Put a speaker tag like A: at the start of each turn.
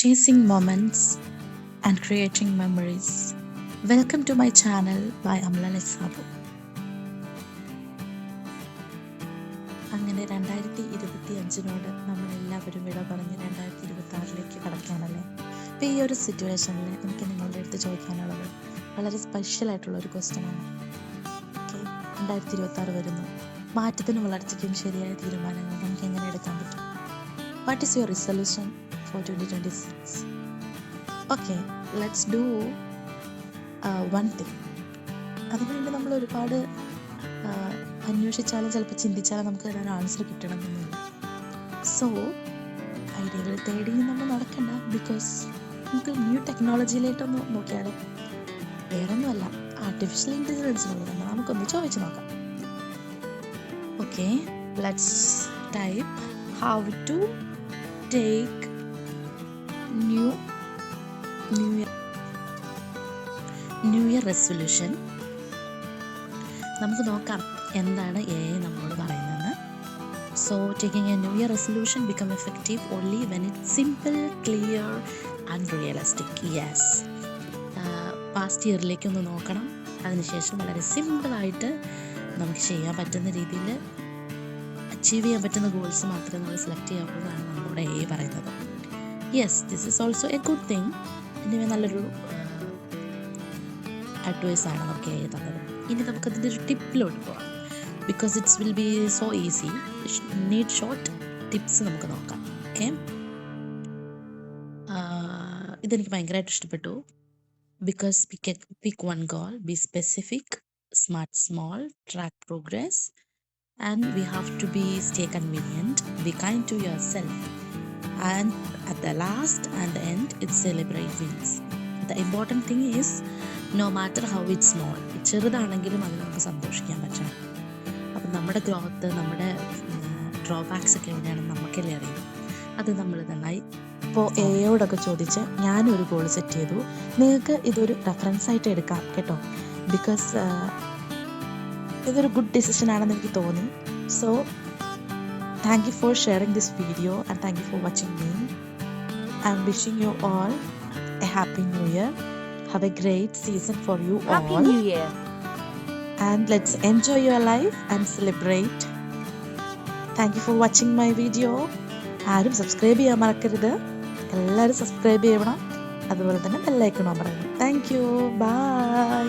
A: chasing moments and creating memories. Welcome to my channel by Amla Sabu. അങ്ങനെ 2025 നമ്മളെല്ലാവരും വിട പറഞ്ഞ് 2026 കടക്കുകയാണല്ലേ. അപ്പോൾ ഈ ഒരു സിറ്റുവേഷനിൽ എനിക്ക് നിങ്ങളുടെ അടുത്ത് ചോദിക്കാനുള്ളത് വളരെ സ്പെഷ്യലായിട്ടുള്ള ഒരു ക്വസ്റ്റ്യനാണ്. ഓക്കെ, 2026 വരുന്നു. മാറ്റത്തിനും വളർച്ചയ്ക്കും ശരിയായ തീരുമാനങ്ങൾ നമുക്ക് എങ്ങനെ എടുക്കാൻ പറ്റും? What is your resolution for 2026? Okay, let's do one thing. അതിനുവേണ്ടി നമ്മൾ ഒരുപാട് അന്വേഷിച്ചാലും ചിലപ്പോൾ ചിന്തിച്ചാലും നമുക്ക് അതിനൊരു ആൻസർ കിട്ടണമെന്നില്ല. സോ ഐഡിയകൾ തേടി നമ്മൾ നടക്കണ്ട. ബിക്കോസ് നമുക്ക് ന്യൂ ടെക്നോളജിയിലേട്ടൊന്ന് നോക്കിയാലോ. വേറൊന്നുമല്ല, ആർട്ടിഫിഷ്യൽ ഇൻ്റലിജൻസിനോട് നമുക്കൊന്ന് ചോദിച്ചു നോക്കാം. Okay, let's type how to take new year resolution. നമുക്ക് നോക്കാം എന്താണ് AI നമ്മളോട് പറയുന്നത്. So taking a new year resolution become effective only when it's simple, clear and realistic. Yes, past ഇയറിലേക്ക് ഒന്ന് നോക്കണം. അതിനുശേഷം വളരെ സിമ്പിളായിട്ട് നമുക്ക് ചെയ്യാൻ പറ്റുന്ന രീതിയിൽ അച്ചീവ് ചെയ്യാൻ പറ്റുന്ന ഗോൾസ് മാത്രമേ നമ്മൾ സെലക്ട് ചെയ്യാവുന്നതാണ് നമ്മളോട് AI പറയുന്നത്. Yes, this is also A good thing. ഇനി നല്ലൊരു അഡ്വൈസാണ് നമുക്ക് AI തന്നത്. ഇനി നമുക്കതിൻ്റെ ഒരു ടിപ്പിലോട്ട് പോകാം. Because it's will be so easy. Need short tips നമുക്ക് നോക്കാം. ഓക്കെ, ഇതെനിക്ക് ഭയങ്കരമായിട്ട് ഇഷ്ടപ്പെട്ടു. Because pick one goal, be specific, smart small, track progress, and we have to be stay convenient, be kind to yourself, and at the last and the end it's celebrate wins. The important thing is no matter how it's small, ചെറുതാണെങ്കിലും അതിൽ നമുക്ക് സന്തോഷിക്കാൻ പറ്റണം. അപ്പം നമ്മുടെ growth, നമ്മുടെ drawbacks ഒക്കെ എങ്ങനെയാണെന്ന് നമുക്കല്ലേ അറിയും. അത് നമ്മൾ നന്നായി ഇപ്പോൾ എയോടൊക്കെ ചോദിച്ച് ഞാനൊരു ഗോൾ സെറ്റ് ചെയ്തു. നിങ്ങൾക്ക് ഇതൊരു റെഫറൻസ് ആയിട്ട് എടുക്കാം കേട്ടോ. ബിക്കോസ് ഇതൊരു ഗുഡ് ഡിസിഷൻ ആണെന്ന് എനിക്ക് തോന്നി. So thank you for sharing this video and thank you for watching me. I'm wishing you all a happy new year. Have a great season for you all.
B: Happy New Year.
A: And let's enjoy your life and celebrate. Thank you for watching my video. ആരും subscribe ചെയ്യാൻ മറക്കരുത്. എല്ലാവരും subscribe ചെയ്യണം. അതുപോലെ തന്നെ bell icon അമർത്തണം. Thank you. By.